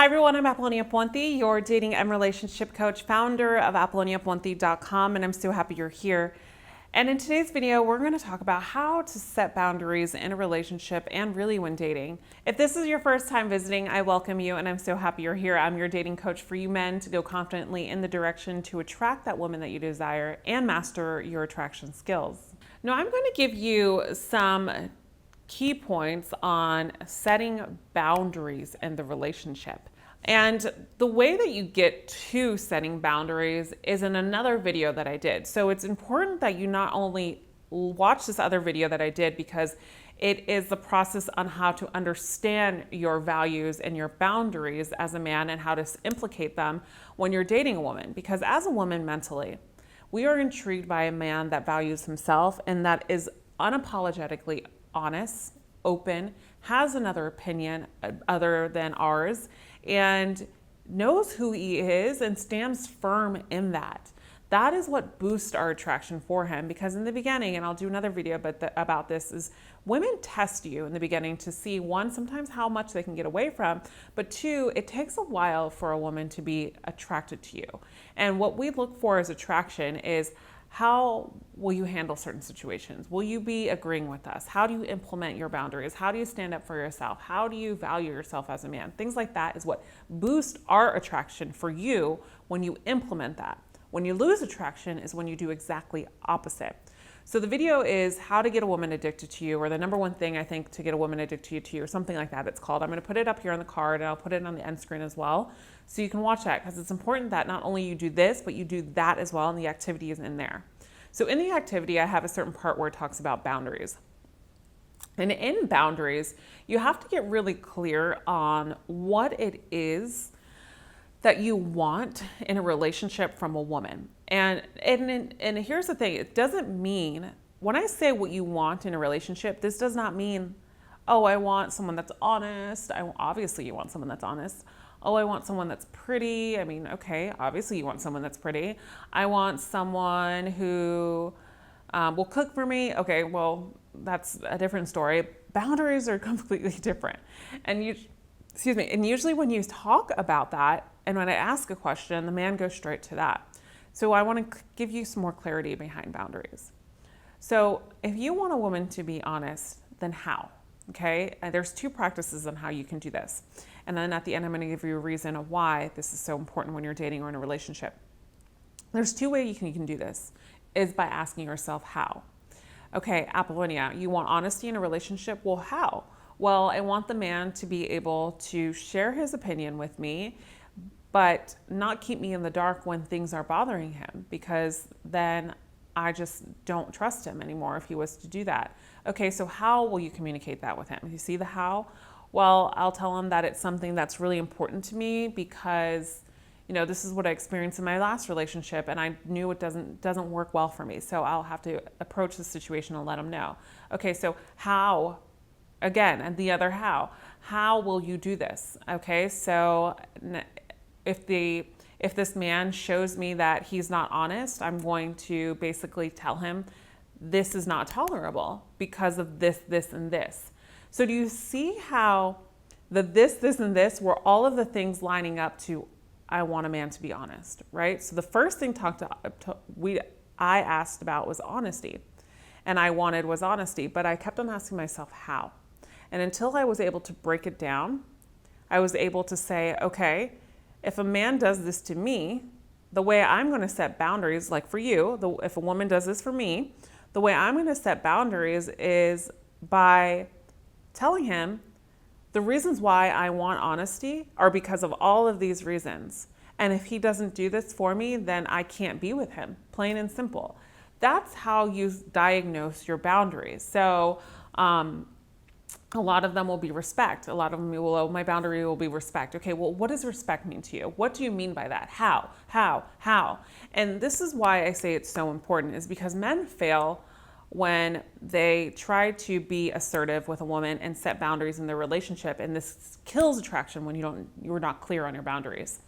Hi everyone, I'm Apollonia Ponti, your dating and relationship coach, founder of ApolloniaPonti.com, and I'm so happy you're here. And in today's video, we're going to talk about how to set boundaries in a relationship and really when dating. If this is your first time visiting, I welcome you and I'm so happy you're here. I'm your dating coach for you men to go confidently in the direction to attract that woman that you desire and master your attraction skills. Now, I'm going to give you some key points on setting boundaries in the relationship. And the way that you get to setting boundaries is in another video that I did. So it's important that you not only watch this other video that I did because it is the process on how to understand your values and your boundaries as a man and how to implicate them when you're dating a woman. Because as a woman mentally, we are intrigued by a man that values himself and that is unapologetically honest, open, has another opinion other than ours, and knows who he is and stands firm in that. That is what boosts our attraction for him, because in the beginning, and I'll do another video about this, is women test you in the beginning to see, one, sometimes how much they can get away from, but two, it takes a while for a woman to be attracted to you. And what we look for as attraction is, how will you handle certain situations? Will you be agreeing with us? How do you implement your boundaries? How do you stand up for yourself? How do you value yourself as a man? Things like that is what boosts our attraction for you when you implement that. When you lose attraction is when you do exactly opposite. So the video is how to get a woman addicted to you, or the number one thing I think to get a woman addicted to you, or something like that it's called. I'm going to put it up here on the card and I'll put it on the end screen as well. So you can watch that, because it's important that not only you do this, but you do that as well, and the activity is in there. So in the activity, I have a certain part where it talks about boundaries. And in boundaries, you have to get really clear on what it is that you want in a relationship from a woman. And here's the thing, it doesn't mean, when I say what you want in a relationship, this does not mean, oh, I want someone that's honest. Obviously you want someone that's honest. Oh, I want someone that's pretty. I mean, okay, obviously you want someone that's pretty. I want someone who will cook for me. Okay, well, that's a different story. Boundaries are completely different. And usually when you talk about that, and when I ask a question, the man goes straight to that. So I want to give you some more clarity behind boundaries. So if you want a woman to be honest, then how? Okay, there's two practices on how you can do this. And then at the end, I'm going to give you a reason of why this is so important when you're dating or in a relationship. There's two ways you can do this, is by asking yourself how. Okay, Apollonia, you want honesty in a relationship? Well, how? Well, I want the man to be able to share his opinion with me, but not keep me in the dark when things are bothering him, because then I just don't trust him anymore if he was to do that. Okay, so how will you communicate that with him? You see the how? Well, I'll tell him that it's something that's really important to me because, this is what I experienced in my last relationship, and I knew it doesn't work well for me. So I'll have to approach the situation and let him know. Okay, so how, again, and the other how will you do this? Okay, so if this man shows me that he's not honest, I'm going to basically tell him this is not tolerable because of this, this, and this. So do you see how this, and this were all of the things lining up to, I want a man to be honest, right? So the first thing I asked about was honesty, and I wanted was honesty, but I kept on asking myself how. And until I was able to break it down, I was able to say, okay, if a man does this to me, the way I'm going to set boundaries, like for you, if a woman does this for me, the way I'm going to set boundaries is by telling him the reasons why I want honesty are because of all of these reasons. And if he doesn't do this for me, then I can't be with him, plain and simple. That's how you diagnose your boundaries. So a lot of them will be respect. A lot of them will, oh, my boundary will be respect. Okay, well, what does respect mean to you? What do you mean by that? How? And this is why I say it's so important, is because men fail when they try to be assertive with a woman and set boundaries in their relationship, and this kills attraction when you're not clear on your boundaries.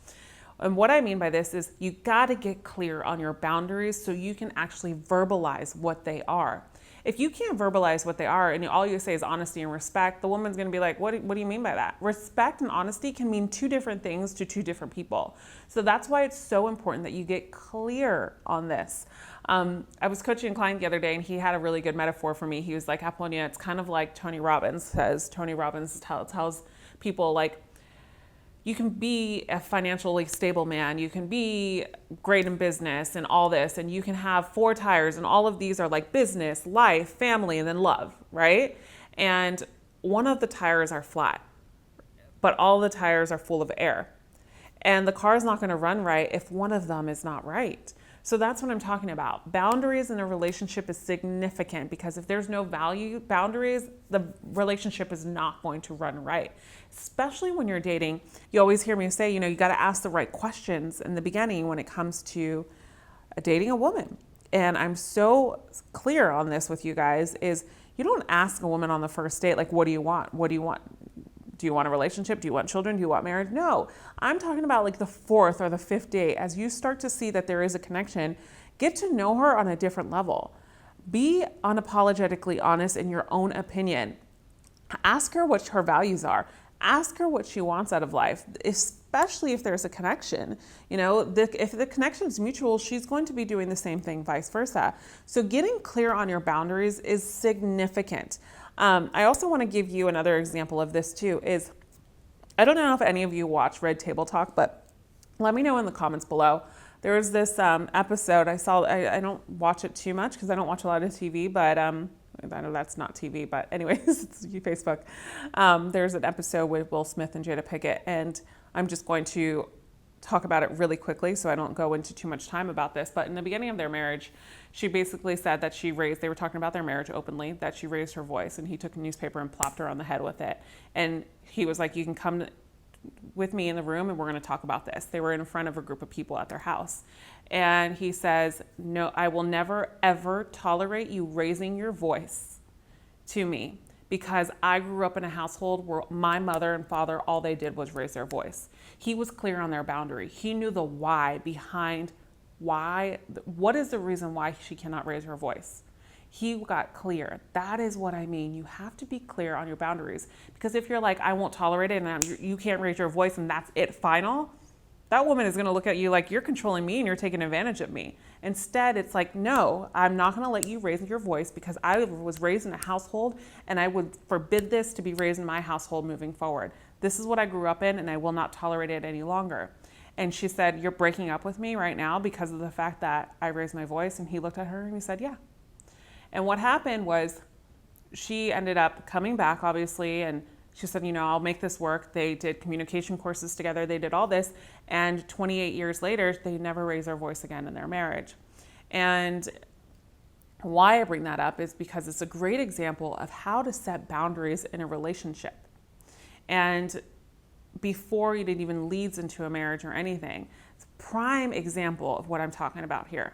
And what I mean by this is you got to get clear on your boundaries so you can actually verbalize what they are. If you can't verbalize what they are and all you say is honesty and respect, the woman's going to be like, what do you mean by that? Respect and honesty can mean two different things to two different people. So that's why it's so important that you get clear on this. I was coaching a client the other day and he had a really good metaphor for me. He was like, Apollonia, it's kind of like Tony Robbins says. Tony Robbins tells people, like, you can be a financially stable man, you can be great in business and all this, and you can have 4 tires, and all of these are like business, life, family, and then love, right? And one of the tires are flat, but all the tires are full of air. And the car is not going to run right if one of them is not right. So that's what I'm talking about. Boundaries in a relationship is significant, because if there's no boundaries, the relationship is not going to run right. Especially when you're dating, you always hear me say, you got to ask the right questions in the beginning when it comes to dating a woman. And I'm so clear on this with you guys, is you don't ask a woman on the first date, like, what do you want? What do you want? Do you want a relationship? Do you want children? Do you want marriage? No, I'm talking about like the 4th or the 5th date. As you start to see that there is a connection, get to know her on a different level. Be unapologetically honest in your own opinion. Ask her what her values are. Ask her what she wants out of life, especially if there's a connection. If the connection is mutual, she's going to be doing the same thing, vice versa. So getting clear on your boundaries is significant. I also want to give you another example of this too, is I don't know if any of you watch Red Table Talk, but let me know in the comments below. There was this episode I saw. I don't watch it too much because I don't watch a lot of TV, but I know that's not TV, but anyways, it's Facebook. There's an episode with Will Smith and Jada Pinkett, and I'm just going to talk about it really quickly so I don't go into too much time about this. But in the beginning of their marriage, she basically said that they were talking about their marriage openly, that she raised her voice, and he took a newspaper and plopped her on the head with it. And he was like, you can come with me in the room and we're going to talk about this. They were in front of a group of people at their house. And he says, no, I will never, ever tolerate you raising your voice to me, because I grew up in a household where my mother and father, all they did was raise their voice. He was clear on their boundary. He knew the why behind what is the reason why she cannot raise her voice. He got clear. That is what I mean. You have to be clear on your boundaries, because if you're like, I won't tolerate it and you can't raise your voice and that's it, final, that woman is going to look at you like you're controlling me and you're taking advantage of me. Instead, it's like, no, I'm not going to let you raise your voice, because I was raised in a household and I would forbid this to be raised in my household moving forward. This is what I grew up in and I will not tolerate it any longer. And she said, you're breaking up with me right now because of the fact that I raised my voice? And he looked at her and he said, yeah. And what happened was she ended up coming back, obviously, and she said, I'll make this work. They did communication courses together. They did all this. And 28 years later, they never raised their voice again in their marriage. And why I bring that up is because it's a great example of how to set boundaries in a relationship. And before it even leads into a marriage or anything, it's a prime example of what I'm talking about here.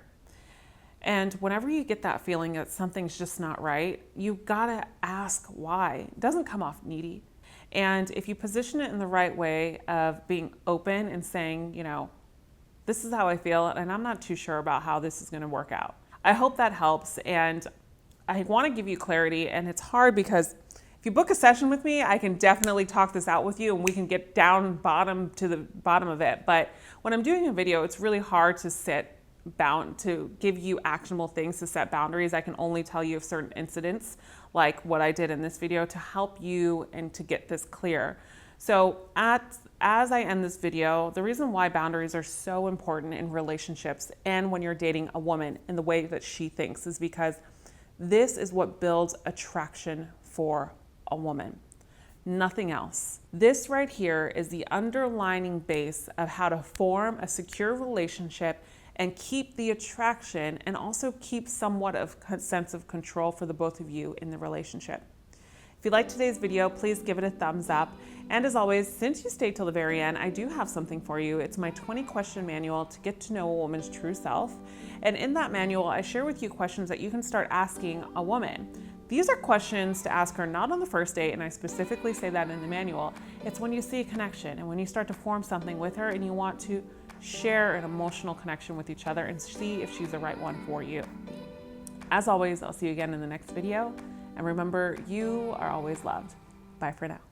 And whenever you get that feeling that something's just not right, you gotta ask why. It doesn't come off needy. And if you position it in the right way of being open and saying, this is how I feel, and I'm not too sure about how this is gonna work out. I hope that helps. And I wanna give you clarity, and it's hard because if you book a session with me, I can definitely talk this out with you and we can get down to the bottom of it. But when I'm doing a video, it's really hard to give you actionable things to set boundaries. I can only tell you of certain incidents, like what I did in this video, to help you and to get this clear. So as I end this video, the reason why boundaries are so important in relationships and when you're dating a woman in the way that she thinks is because this is what builds attraction for a woman. Nothing else. This right here is the underlining base of how to form a secure relationship and keep the attraction, and also keep somewhat of a sense of control for the both of you in the relationship. If you liked today's video, please give it a thumbs up. And as always, since you stayed till the very end, I do have something for you. It's my 20-question manual to get to know a woman's true self. And in that manual, I share with you questions that you can start asking a woman. These are questions to ask her not on the first date, and I specifically say that in the manual. It's when you see a connection and when you start to form something with her and you want to share an emotional connection with each other and see if she's the right one for you. As always, I'll see you again in the next video. And remember, you are always loved. Bye for now.